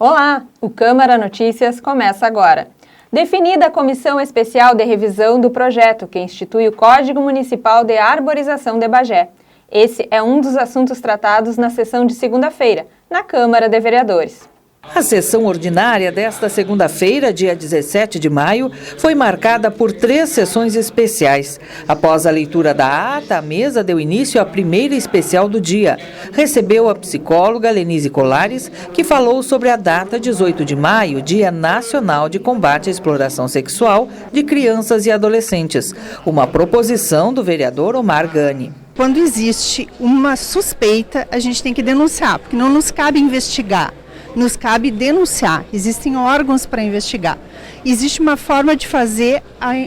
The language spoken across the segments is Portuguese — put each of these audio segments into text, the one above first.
Olá, o Câmara Notícias começa agora. Definida a Comissão Especial de Revisão do projeto que institui o Código Municipal de Arborização de Bagé. Esse é um dos assuntos tratados na sessão de segunda-feira, na Câmara de Vereadores. A sessão ordinária desta segunda-feira, dia 17 de maio, foi marcada por 3 sessões especiais. Após a leitura da ata, a mesa deu início à primeira especial do dia. Recebeu a psicóloga Lenise Colares, que falou sobre a data 18 de maio, Dia Nacional de Combate à Exploração Sexual de Crianças e Adolescentes, uma proposição do vereador Omar Gani. Quando existe uma suspeita, a gente tem que denunciar, porque não nos cabe investigar. Nos cabe denunciar, existem órgãos para investigar. Existe uma forma de fazer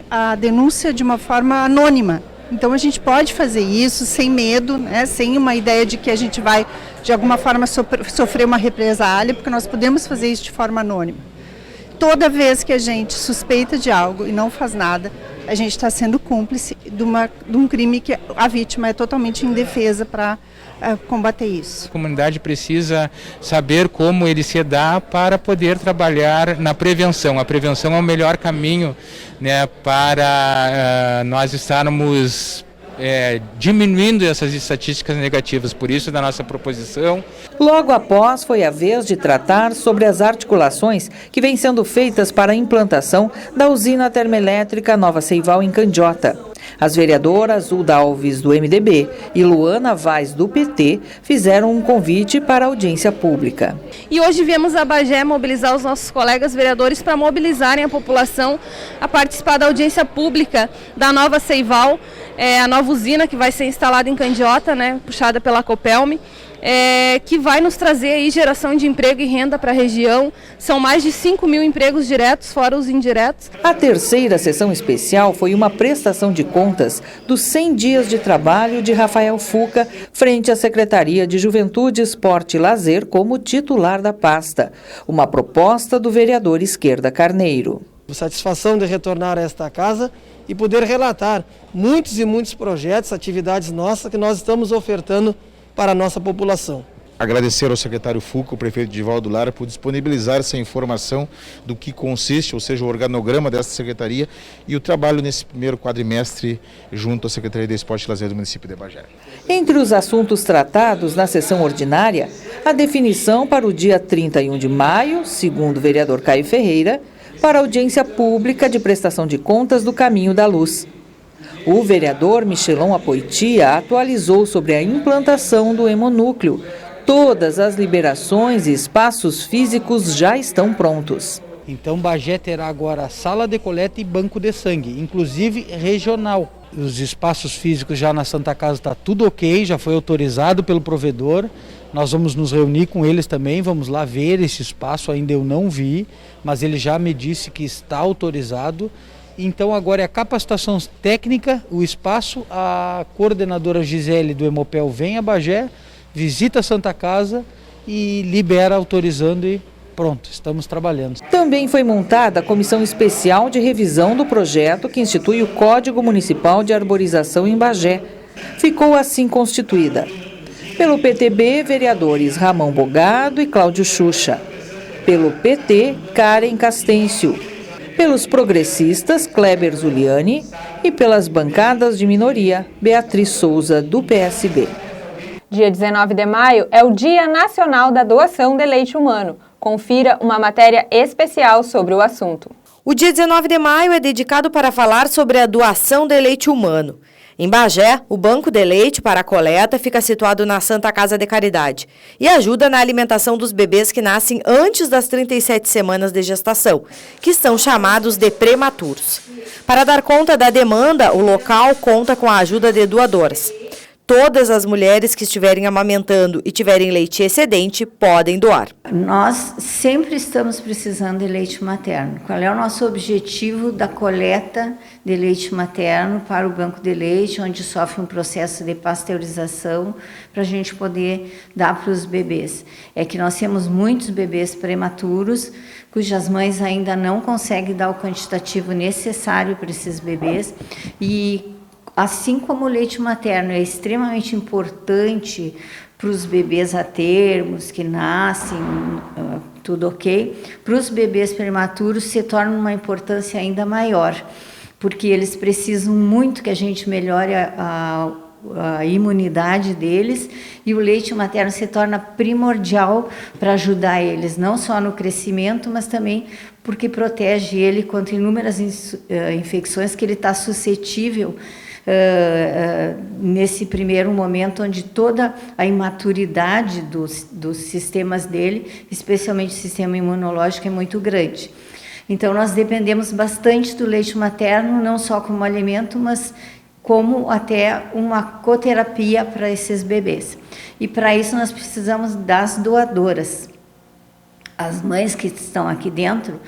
a denúncia de uma forma anônima. Então a gente pode fazer isso sem medo, né? Sem uma ideia de que a gente vai de alguma forma sofrer uma represália, porque nós podemos fazer isso de forma anônima. Toda vez que a gente suspeita de algo e não faz nada, a gente está sendo cúmplice de um crime que a vítima é totalmente indefesa para combater isso. A comunidade precisa saber como ele se dá para poder trabalhar na prevenção. A prevenção é o melhor caminho, né, para nós estarmos diminuindo essas estatísticas negativas, por isso da nossa proposição. Logo após, foi a vez de tratar sobre as articulações que vêm sendo feitas para a implantação da usina termoelétrica Nova Seival em Candiota. As vereadoras Zulda Alves, do MDB, e Luana Vaz, do PT, fizeram um convite para a audiência pública. E hoje viemos a Bagé mobilizar os nossos colegas vereadores para mobilizarem a população a participar da audiência pública da Nova Seival, a nova usina que vai ser instalada em Candiota, né, puxada pela Copelme, que vai nos trazer aí geração de emprego e renda para a região. São mais de 5.000 empregos diretos, fora os indiretos. A terceira sessão especial foi uma prestação de contas dos 100 dias de trabalho de Rafael Fuca frente à Secretaria de Juventude, Esporte e Lazer como titular da pasta. Uma proposta do vereador Esquerda Carneiro. Satisfação de retornar a esta casa e poder relatar muitos e muitos projetos, atividades nossas que nós estamos ofertando para a nossa população. Agradecer ao secretário Fuca, o prefeito Divaldo Lara, por disponibilizar essa informação do que consiste, ou seja, o organograma dessa secretaria e o trabalho nesse primeiro quadrimestre junto à Secretaria de Esporte e Lazer do município de Bagé. Entre os assuntos tratados na sessão ordinária, a definição para o dia 31 de maio, segundo o vereador Caio Ferreira, para a audiência pública de prestação de contas do Caminho da Luz. O vereador Michelon Apoitia atualizou sobre a implantação do hemonúcleo. Todas as liberações e espaços físicos já estão prontos. Então Bagé terá agora sala de coleta e banco de sangue, inclusive regional. Os espaços físicos já na Santa Casa está tudo ok, já foi autorizado pelo provedor. Nós vamos nos reunir com eles também, vamos lá ver esse espaço, ainda eu não vi, mas ele já me disse que está autorizado. Então agora é a capacitação técnica, o espaço, a coordenadora Gisele do Hemopel vem a Bagé, visita a Santa Casa e libera autorizando e pronto, estamos trabalhando. Também foi montada a Comissão Especial de Revisão do projeto que institui o Código Municipal de Arborização em Bagé. Ficou assim constituída. Pelo PTB, vereadores Ramão Bogado e Cláudio Xuxa. Pelo PT, Karen Castêncio. Pelos progressistas, Kleber Zuliani. E pelas bancadas de minoria, Beatriz Souza, do PSB. Dia 19 de maio é o Dia Nacional da Doação de Leite Humano. Confira uma matéria especial sobre o assunto. O dia 19 de maio é dedicado para falar sobre a doação de leite humano. Em Bagé, o banco de leite para a coleta fica situado na Santa Casa de Caridade e ajuda na alimentação dos bebês que nascem antes das 37 semanas de gestação, que são chamados de prematuros. Para dar conta da demanda, o local conta com a ajuda de doadoras. Todas as mulheres que estiverem amamentando e tiverem leite excedente podem doar. Nós sempre estamos precisando de leite materno. Qual é o nosso objetivo da coleta de leite materno para o banco de leite, onde sofre um processo de pasteurização para a gente poder dar para os bebês? É que nós temos muitos bebês prematuros, cujas mães ainda não conseguem dar o quantitativo necessário para esses bebês e assim como o leite materno é extremamente importante para os bebês a termos que nascem tudo ok. Para os bebês prematuros se torna uma importância ainda maior, porque eles precisam muito que a gente melhore a imunidade deles, e o leite materno se torna primordial para ajudar eles, não só no crescimento, mas também porque protege ele contra inúmeras infecções que ele está suscetível nesse primeiro momento, onde toda a imaturidade dos sistemas dele, especialmente o sistema imunológico, é muito grande. Então, nós dependemos bastante do leite materno, não só como alimento, mas como até uma coterapia para esses bebês. E para isso nós precisamos das doadoras. As mães que estão aqui dentro,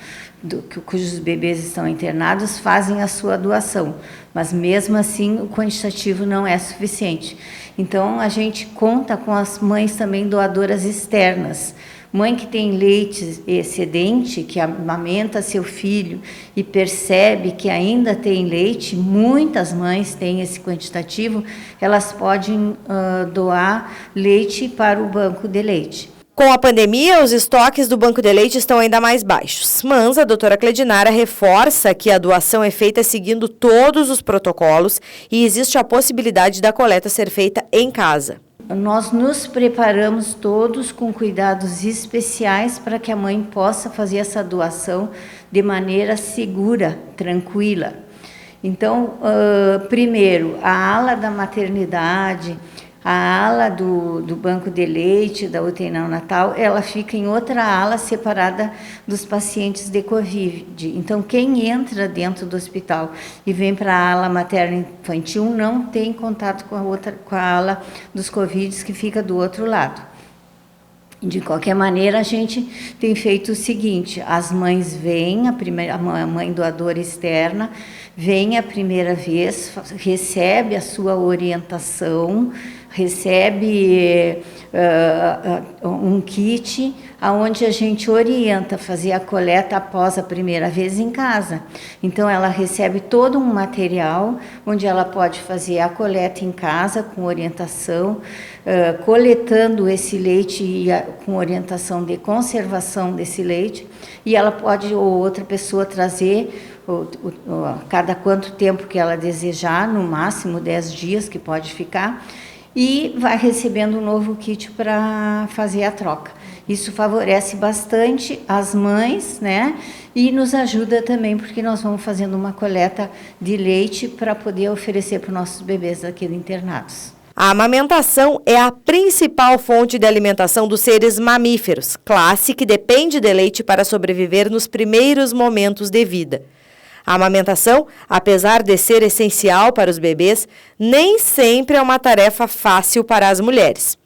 cujos bebês estão internados, fazem a sua doação, mas mesmo assim o quantitativo não é suficiente. Então a gente conta com as mães também doadoras externas. Mãe que tem leite excedente, que amamenta seu filho e percebe que ainda tem leite, muitas mães têm esse quantitativo, elas podem doar leite para o banco de leite. Com a pandemia, os estoques do banco de leite estão ainda mais baixos, mas a doutora Cledinara reforça que a doação é feita seguindo todos os protocolos e existe a possibilidade da coleta ser feita em casa. Nós nos preparamos todos com cuidados especiais para que a mãe possa fazer essa doação de maneira segura, tranquila. Então, primeiro, a ala da maternidade, a ala do banco de leite, da UTI neonatal, ela fica em outra ala separada dos pacientes de Covid. Então, quem entra dentro do hospital e vem para a ala materno-infantil não tem contato com a ala dos Covid, que fica do outro lado. De qualquer maneira, a gente tem feito o seguinte: as mães vêm, a mãe doadora externa vem a primeira vez, recebe a sua orientação, recebe um kit onde a gente orienta a fazer a coleta após a primeira vez em casa. Então, ela recebe todo um material onde ela pode fazer a coleta em casa com orientação, coletando esse leite com orientação de conservação desse leite, e ela pode, ou outra pessoa, trazer cada quanto tempo que ela desejar, no máximo 10 dias que pode ficar, e vai recebendo um novo kit para fazer a troca. Isso favorece bastante as mães, né? E nos ajuda também, porque nós vamos fazendo uma coleta de leite para poder oferecer para os nossos bebês aqui internados. A amamentação é a principal fonte de alimentação dos seres mamíferos, classe que depende de leite para sobreviver nos primeiros momentos de vida. A amamentação, apesar de ser essencial para os bebês, nem sempre é uma tarefa fácil para as mulheres.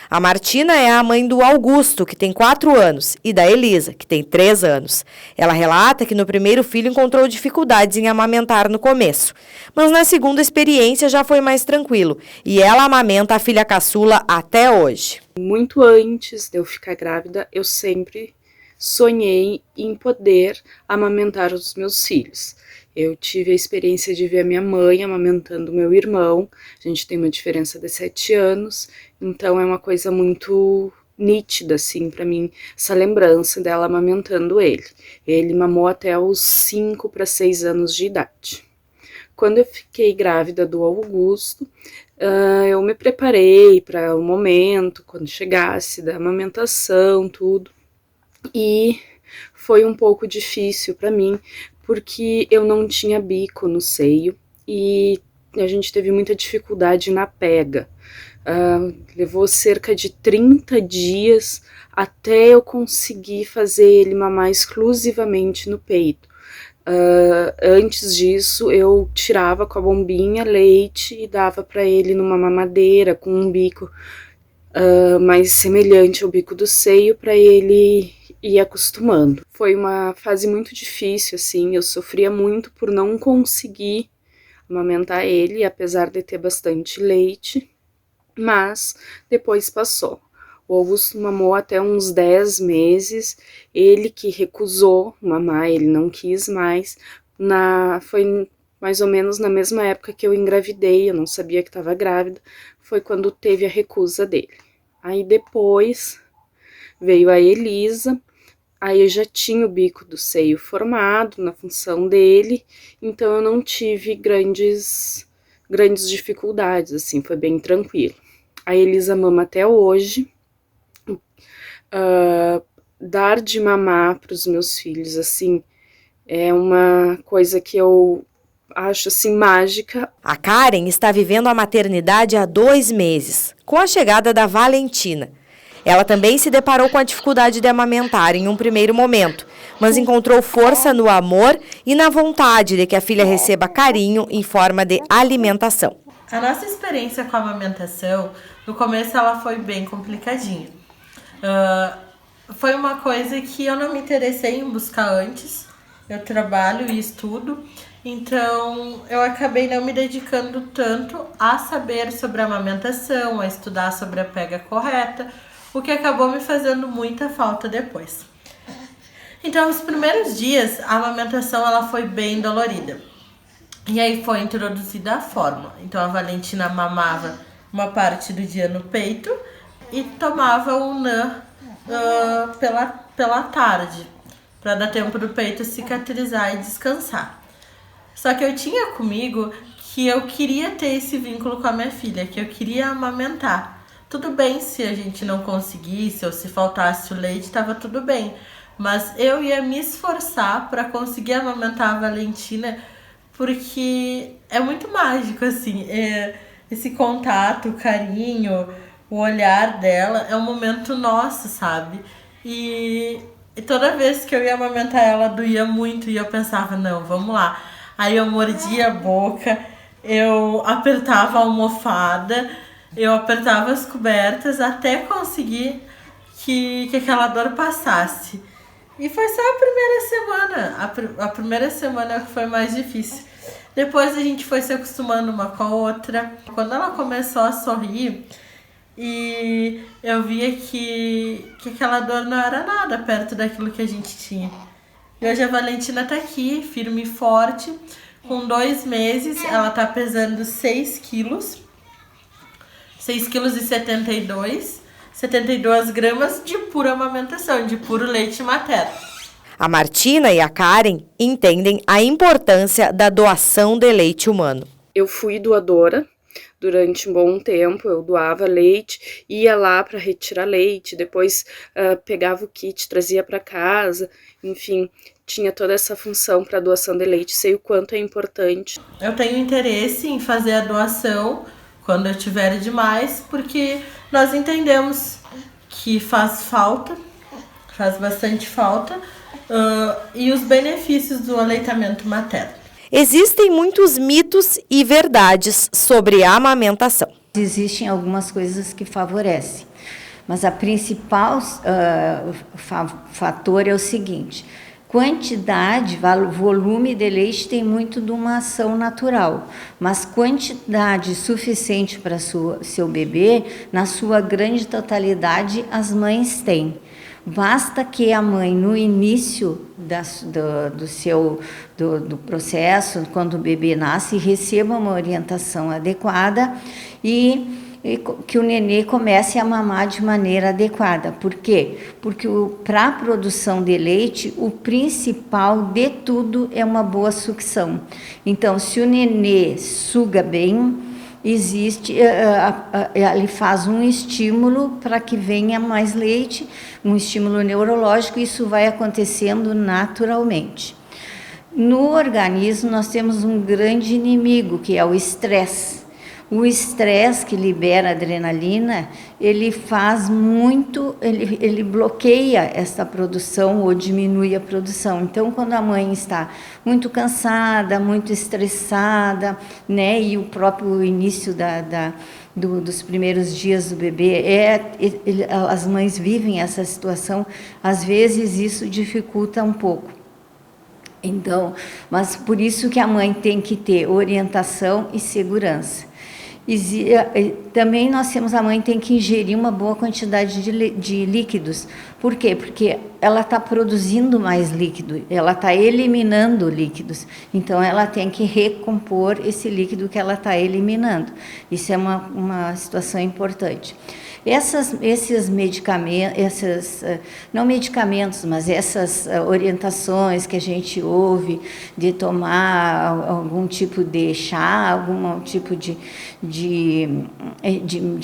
A Martina é a mãe do Augusto, que tem 4 anos, e da Elisa, que tem 3 anos. Ela relata que no primeiro filho encontrou dificuldades em amamentar no começo, mas na segunda experiência já foi mais tranquilo, e ela amamenta a filha caçula até hoje. Muito antes de eu ficar grávida, eu sempre sonhei em poder amamentar os meus filhos. Eu tive a experiência de ver a minha mãe amamentando meu irmão. A gente tem uma diferença de 7 anos, então é uma coisa muito nítida, assim, para mim, essa lembrança dela amamentando ele. Ele mamou até os 5 para 6 anos de idade. Quando eu fiquei grávida do Augusto, eu me preparei para o momento, quando chegasse, da amamentação, tudo. E foi um pouco difícil para mim, porque eu não tinha bico no seio e a gente teve muita dificuldade na pega. Levou cerca de 30 dias até eu conseguir fazer ele mamar exclusivamente no peito. Antes disso, eu tirava com a bombinha leite e dava para ele numa mamadeira com um bico mais semelhante ao bico do seio, para ele ir acostumando. Foi uma fase muito difícil, assim, eu sofria muito por não conseguir amamentar ele, apesar de ter bastante leite, mas depois passou. O Augusto mamou até uns 10 meses, ele que recusou mamar, ele não quis mais. Foi mais ou menos na mesma época que eu engravidei, eu não sabia que estava grávida, foi quando teve a recusa dele. Aí depois veio a Elisa, Aí eu já tinha o bico do seio formado na função dele, então eu não tive grandes dificuldades, assim, foi bem tranquilo. A Elisa mama até hoje. Dar de mamar para os meus filhos, assim, é uma coisa que eu acho, assim, mágica. A Karen está vivendo a maternidade há 2 meses, com a chegada da Valentina. Ela também se deparou com a dificuldade de amamentar em um primeiro momento, mas encontrou força no amor e na vontade de que a filha receba carinho em forma de alimentação. A nossa experiência com a amamentação, no começo ela foi bem complicadinha. Foi uma coisa que eu não me interessei em buscar antes. Eu trabalho e estudo, então eu acabei não me dedicando tanto a saber sobre a amamentação, a estudar sobre a pega correta, o que acabou me fazendo muita falta depois. Então, os primeiros dias, a amamentação ela foi bem dolorida. E aí foi introduzida a fórmula. Então, a Valentina mamava uma parte do dia no peito e tomava o NAN pela tarde, para dar tempo do peito cicatrizar e descansar. Só que eu tinha comigo que eu queria ter esse vínculo com a minha filha, que eu queria amamentar. Tudo bem se a gente não conseguisse ou se faltasse o leite, estava tudo bem. Mas eu ia me esforçar para conseguir amamentar a Valentina, porque é muito mágico, assim, esse contato, o carinho, o olhar dela, é um momento nosso, sabe? E toda vez que eu ia amamentar ela, doía muito e eu pensava, não, vamos lá. Aí eu mordia a boca, eu apertava a almofada, eu apertava as cobertas até conseguir que aquela dor passasse. E foi só a primeira semana. A primeira semana que foi mais difícil. Depois a gente foi se acostumando uma com a outra. Quando ela começou a sorrir, e eu via que aquela dor não era nada perto daquilo que a gente tinha. E hoje a Valentina tá aqui, firme e forte. Com 2 meses, ela tá pesando 6 quilos. 72 gramas de pura amamentação, de puro leite materno. A Martina e a Karen entendem a importância da doação de leite humano. Eu fui doadora durante um bom tempo, eu doava leite, ia lá para retirar leite, depois pegava o kit, trazia para casa, enfim, tinha toda essa função para doação de leite, sei o quanto é importante. Eu tenho interesse em fazer a doação quando eu tiver demais, porque nós entendemos que faz falta, faz bastante falta, e os benefícios do aleitamento materno. Existem muitos mitos e verdades sobre a amamentação. Existem algumas coisas que favorecem, mas a principal fator é o seguinte: quantidade, volume de leite tem muito de uma ação natural, mas quantidade suficiente para seu bebê, na sua grande totalidade, as mães têm. Basta que a mãe, no início do processo, quando o bebê nasce, receba uma orientação adequada e que o nenê comece a mamar de maneira adequada. Por quê? Porque para a produção de leite, o principal de tudo é uma boa sucção. Então, se o nenê suga bem, ele faz um estímulo para que venha mais leite, um estímulo neurológico, e isso vai acontecendo naturalmente. No organismo, nós temos um grande inimigo, que é o estresse. O estresse, que libera adrenalina, ele faz muito, ele bloqueia essa produção ou diminui a produção. Então, quando a mãe está muito cansada, muito estressada, né, e o próprio início dos primeiros dias do bebê, as mães vivem essa situação, às vezes isso dificulta um pouco. Então, mas por isso que a mãe tem que ter orientação e segurança. Também a mãe tem que ingerir uma boa quantidade de líquidos. Por quê? Porque ela está produzindo mais líquido, ela está eliminando líquidos. Então, ela tem que recompor esse líquido que ela está eliminando. Isso é uma situação importante. Esses medicamentos, não medicamentos, mas essas orientações que a gente ouve de tomar algum tipo de chá, algum tipo de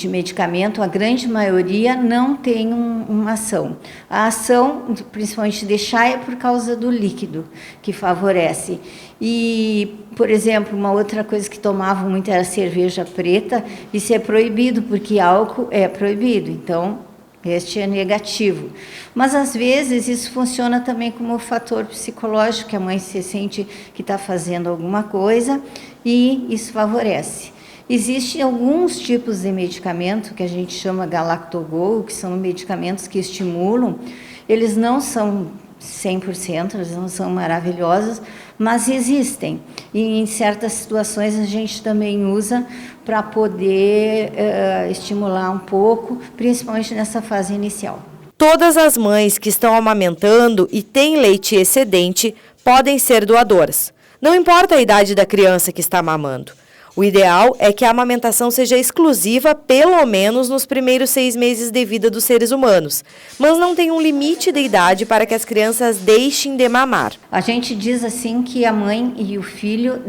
medicamento, a grande maioria não tem uma ação. A ação, principalmente de chá, é por causa do líquido que favorece. E, por exemplo, uma outra coisa que tomavam muito era cerveja preta. Isso é proibido, porque álcool é proibido. Então, este é negativo. Mas, às vezes, isso funciona também como um fator psicológico, que a mãe se sente que está fazendo alguma coisa e isso favorece. Existem alguns tipos de medicamento que a gente chama Galactogol, que são medicamentos que estimulam. Eles não são 100%, eles não são maravilhosos, mas existem. E em certas situações a gente também usa para poder estimular um pouco, principalmente nessa fase inicial. Todas as mães que estão amamentando e têm leite excedente podem ser doadoras. Não importa a idade da criança que está mamando. O ideal é que a amamentação seja exclusiva pelo menos nos primeiros 6 meses de vida dos seres humanos, mas não tem um limite de idade para que as crianças deixem de mamar. A gente diz assim que a mãe e o filho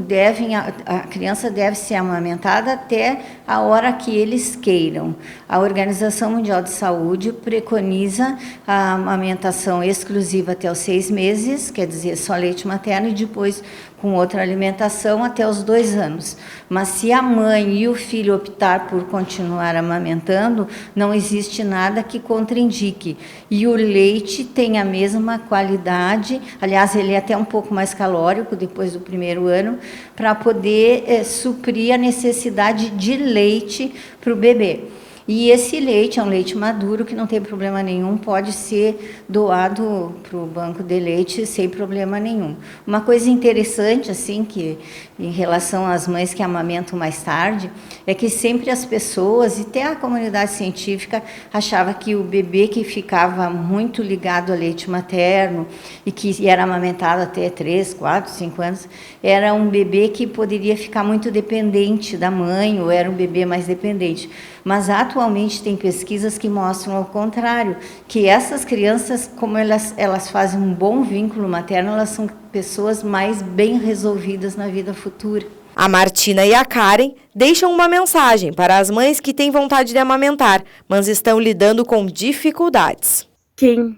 a criança deve ser amamentada até a hora que eles queiram. A Organização Mundial de Saúde preconiza a amamentação exclusiva até os 6 meses, quer dizer, só leite materno, e depois com outra alimentação até os 2 anos. Mas se a mãe e o filho optar por continuar amamentando, não existe nada que contraindique. E o leite tem a mesma qualidade, aliás, ele é até um pouco mais calórico depois do 1º ano, para poder suprir a necessidade de leite para o bebê. E esse leite é um leite maduro que não tem problema nenhum, pode ser doado para o banco de leite sem problema nenhum. Uma coisa interessante, assim, que em relação às mães que amamentam mais tarde, é que sempre as pessoas, e até a comunidade científica, achava que o bebê que ficava muito ligado ao leite materno e que era amamentado até 3, 4, 5 anos, era um bebê que poderia ficar muito dependente da mãe, ou era um bebê mais dependente. Mas atualmente tem pesquisas que mostram ao contrário, que essas crianças, como elas fazem um bom vínculo materno, elas são pessoas mais bem resolvidas na vida futura. A Martina e a Karen deixam uma mensagem para as mães que têm vontade de amamentar, mas estão lidando com dificuldades. Quem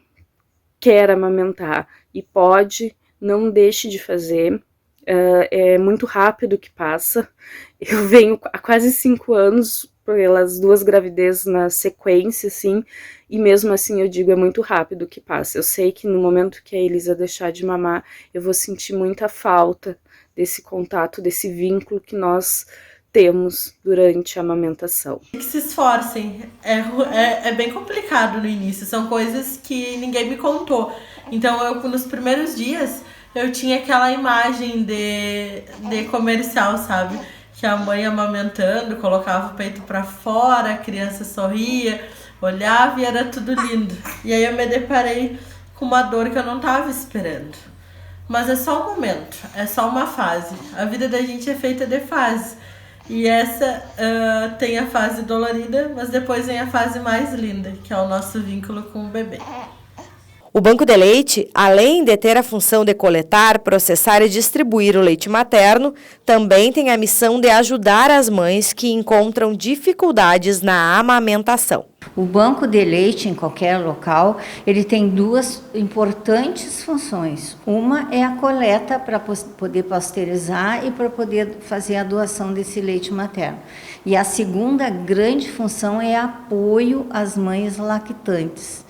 quer amamentar e pode, não deixe de fazer. É muito rápido que passa. Eu venho há quase 5 anos pelas 2 gravidezes na sequência, assim, e mesmo assim eu digo, é muito rápido que passa. Eu sei que no momento que a Elisa deixar de mamar, eu vou sentir muita falta desse contato, desse vínculo que nós temos durante a amamentação. Que se esforcem, é bem complicado no início, são coisas que ninguém me contou. Então eu, nos primeiros dias, eu tinha aquela imagem de comercial, sabe? Que a mãe amamentando, colocava o peito para fora, a criança sorria, olhava e era tudo lindo. E aí eu me deparei com uma dor que eu não estava esperando. Mas é só um momento, é só uma fase. A vida da gente é feita de fases. E essa tem a fase dolorida, mas depois vem a fase mais linda, que é o nosso vínculo com o bebê. O banco de leite, além de ter a função de coletar, processar e distribuir o leite materno, também tem a missão de ajudar as mães que encontram dificuldades na amamentação. O banco de leite, em qualquer local, ele tem 2 importantes funções. Uma é a coleta para poder pasteurizar e para poder fazer a doação desse leite materno. E a segunda grande função é apoio às mães lactantes.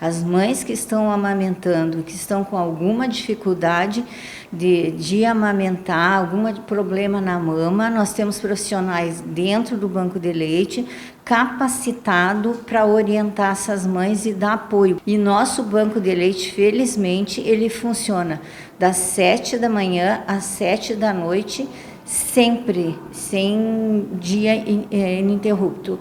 As mães que estão amamentando, que estão com alguma dificuldade de amamentar, algum problema na mama, nós temos profissionais dentro do banco de leite capacitado para orientar essas mães e dar apoio. E nosso banco de leite, felizmente, ele funciona das 7 da manhã às 7 da noite, sempre, sem dia ininterrupto.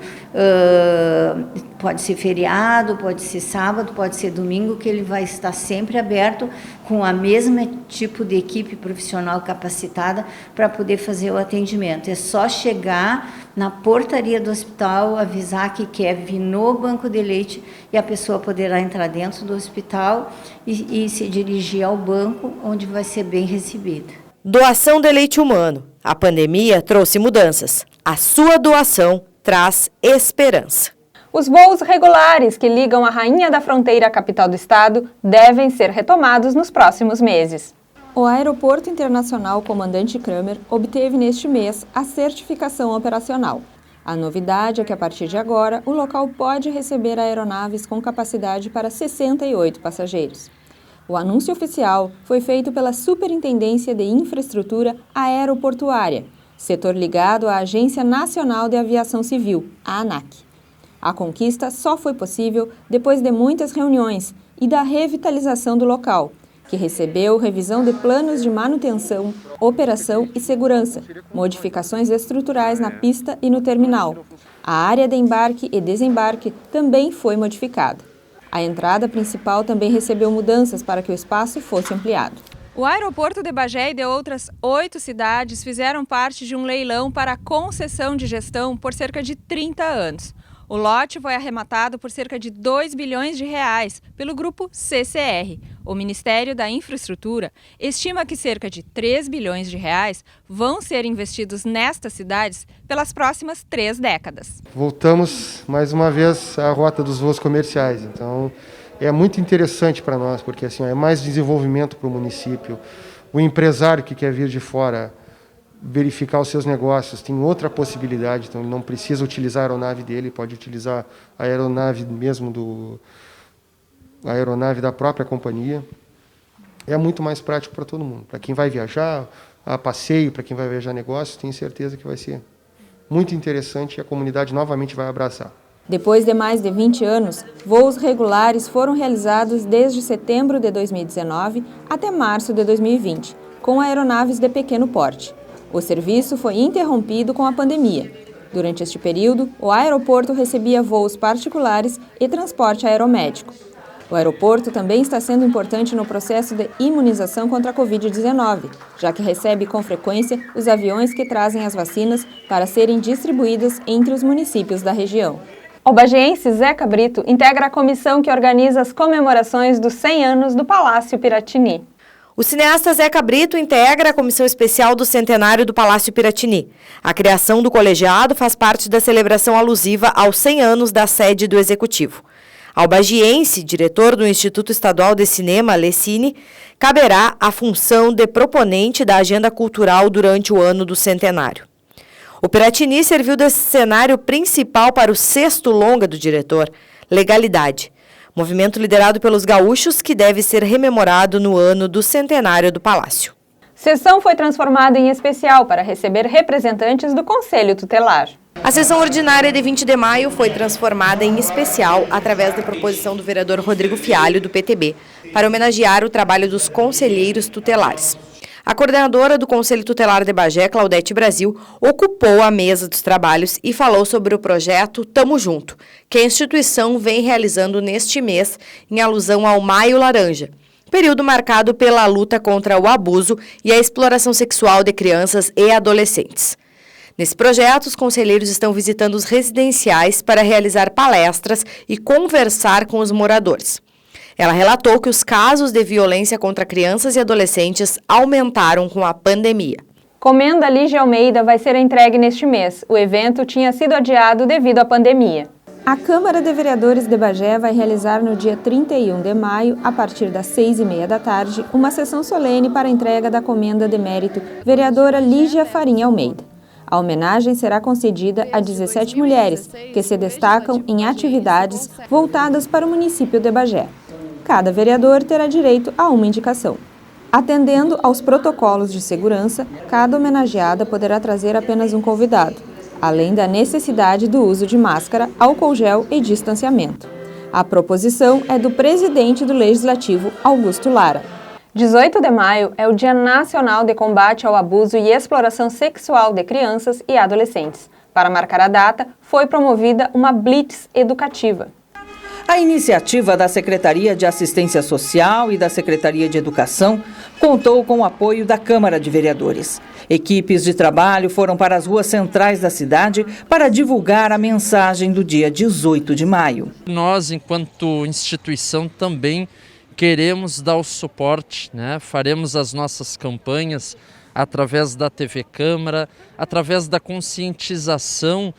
Pode ser feriado, pode ser sábado, pode ser domingo, que ele vai estar sempre aberto com a mesma tipo de equipe profissional capacitada para poder fazer o atendimento. É só chegar na portaria do hospital, avisar que quer vir no banco de leite e a pessoa poderá entrar dentro do hospital e se dirigir ao banco, onde vai ser bem recebida. Doação de leite humano. A pandemia trouxe mudanças. A sua doação traz esperança. Os voos regulares que ligam a Rainha da Fronteira à capital do estado devem ser retomados nos próximos meses. O Aeroporto Internacional Comandante Kramer obteve neste mês a certificação operacional. A novidade é que, a partir de agora, o local pode receber aeronaves com capacidade para 68 passageiros. O anúncio oficial foi feito pela Superintendência de Infraestrutura Aeroportuária, setor ligado à Agência Nacional de Aviação Civil, a ANAC. A conquista só foi possível depois de muitas reuniões e da revitalização do local, que recebeu revisão de planos de manutenção, operação e segurança, modificações estruturais na pista e no terminal. A área de embarque e desembarque também foi modificada. A entrada principal também recebeu mudanças para que o espaço fosse ampliado. O aeroporto de Bagé e de outras 8 cidades fizeram parte de um leilão para concessão de gestão por cerca de 30 anos. O lote foi arrematado por cerca de 2 bilhões de reais pelo grupo CCR. O Ministério da Infraestrutura estima que cerca de 3 bilhões de reais vão ser investidos nestas cidades pelas próximas 3 décadas. Voltamos mais uma vez à rota dos voos comerciais. Então é muito interessante para nós, porque assim, é mais desenvolvimento para o município. O empresário que quer vir de fora verificar os seus negócios tem outra possibilidade, então ele não precisa utilizar a aeronave dele, pode utilizar a aeronave mesmo a aeronave da própria companhia. É muito mais prático para todo mundo. Para quem vai viajar a passeio, para quem vai viajar a negócios, tenho certeza que vai ser muito interessante e a comunidade novamente vai abraçar. Depois de mais de 20 anos, voos regulares foram realizados desde setembro de 2019 até março de 2020, com aeronaves de pequeno porte. O serviço foi interrompido com a pandemia. Durante este período, o aeroporto recebia voos particulares e transporte aeromédico. O aeroporto também está sendo importante no processo de imunização contra a Covid-19, já que recebe com frequência os aviões que trazem as vacinas para serem distribuídas entre os municípios da região. O bagiense Zeca Brito integra a comissão que organiza as comemorações dos 100 anos do Palácio Piratini. O cineasta Zeca Brito integra a comissão especial do centenário do Palácio Piratini. A criação do colegiado faz parte da celebração alusiva aos 100 anos da sede do Executivo. Ao bagiense, diretor do Instituto Estadual de Cinema, Lecine, caberá a função de proponente da agenda cultural durante o ano do centenário. O Piratini serviu de cenário principal para o 6º longa do diretor, Legalidade, movimento liderado pelos gaúchos que deve ser rememorado no ano do centenário do Palácio. Sessão foi transformada em especial para receber representantes do Conselho Tutelar. A sessão ordinária de 20 de maio foi transformada em especial através da proposição do vereador Rodrigo Fialho, do PTB, para homenagear o trabalho dos conselheiros tutelares. A coordenadora do Conselho Tutelar de Bagé, Claudete Brasil, ocupou a mesa dos trabalhos e falou sobre o projeto Tamo Junto, que a instituição vem realizando neste mês em alusão ao Maio Laranja, período marcado pela luta contra o abuso e a exploração sexual de crianças e adolescentes. Nesse projeto, os conselheiros estão visitando os residenciais para realizar palestras e conversar com os moradores. Ela relatou que os casos de violência contra crianças e adolescentes aumentaram com a pandemia. Comenda Lígia Almeida vai ser entregue neste mês. O evento tinha sido adiado devido à pandemia. A Câmara de Vereadores de Bagé vai realizar no dia 31 de maio, a partir das 6h30 da tarde, uma sessão solene para a entrega da Comenda de Mérito vereadora Lígia Farinha Almeida. A homenagem será concedida a 17 mulheres que se destacam em atividades voltadas para o município de Bagé. Cada vereador terá direito a uma indicação. Atendendo aos protocolos de segurança, cada homenageada poderá trazer apenas um convidado, além da necessidade do uso de máscara, álcool gel e distanciamento. A proposição é do presidente do Legislativo, Augusto Lara. 18 de maio é o Dia Nacional de Combate ao Abuso e Exploração Sexual de Crianças e Adolescentes. Para marcar a data, foi promovida uma blitz educativa. A iniciativa da Secretaria de Assistência Social e da Secretaria de Educação contou com o apoio da Câmara de Vereadores. Equipes de trabalho foram para as ruas centrais da cidade para divulgar a mensagem do dia 18 de maio. Nós, enquanto instituição, também queremos dar o suporte, né? Faremos as nossas campanhas através da TV Câmara, através da conscientização,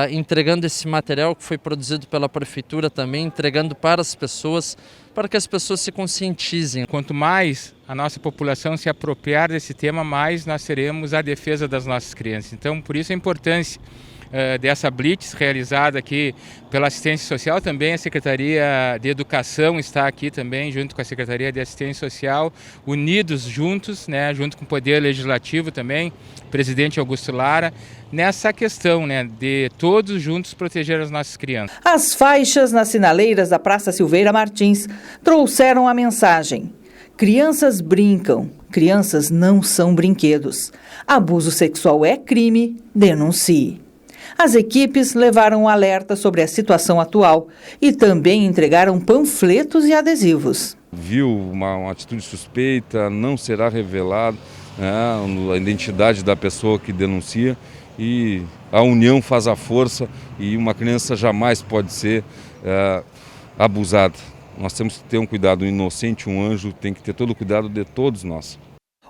entregando esse material que foi produzido pela Prefeitura também, entregando para as pessoas, para que as pessoas se conscientizem. Quanto mais a nossa população se apropriar desse tema, mais nós teremos a defesa das nossas crianças. Então, por isso a importância dessa blitz realizada aqui pela Assistência Social. Também a Secretaria de Educação está aqui também, junto com a Secretaria de Assistência Social, unidos juntos, né, junto com o Poder Legislativo também, presidente Augusto Lara, nessa questão, né, de todos juntos proteger as nossas crianças. As faixas nas sinaleiras da Praça Silveira Martins trouxeram a mensagem: crianças brincam, crianças não são brinquedos. Abuso sexual é crime, denuncie. As equipes levaram um alerta sobre a situação atual e também entregaram panfletos e adesivos. Viu uma atitude suspeita, não será revelado, né, a identidade da pessoa que denuncia, e a união faz a força e uma criança jamais pode ser abusada. Nós temos que ter um cuidado, um inocente, um anjo, tem que ter todo o cuidado de todos nós.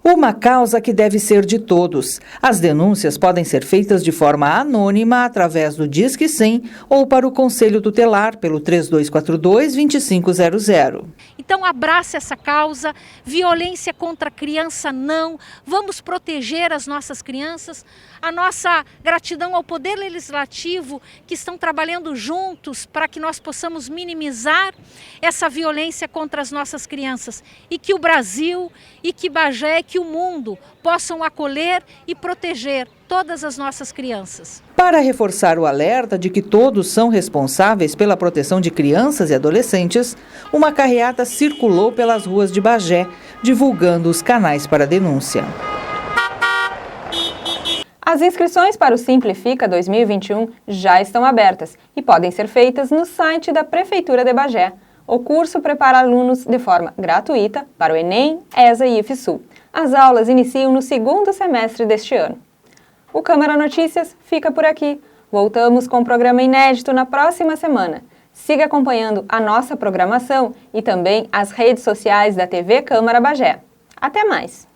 Uma causa que deve ser de todos. As denúncias podem ser feitas de forma anônima através do Disque 100 ou para o Conselho Tutelar pelo 3242-2500. Então abrace essa causa, violência contra a criança não, vamos proteger as nossas crianças. A nossa gratidão ao Poder Legislativo, que estão trabalhando juntos para que nós possamos minimizar essa violência contra as nossas crianças. E que o Brasil, e que Bagé, que o mundo possam acolher e proteger todas as nossas crianças. Para reforçar o alerta de que todos são responsáveis pela proteção de crianças e adolescentes, uma carreata circulou pelas ruas de Bagé, divulgando os canais para denúncia. As inscrições para o Simplifica 2021 já estão abertas e podem ser feitas no site da Prefeitura de Bagé. O curso prepara alunos de forma gratuita para o Enem, ESA e IFSU. As aulas iniciam no segundo semestre deste ano. O Câmara Notícias fica por aqui. Voltamos com um programa inédito na próxima semana. Siga acompanhando a nossa programação e também as redes sociais da TV Câmara Bagé. Até mais!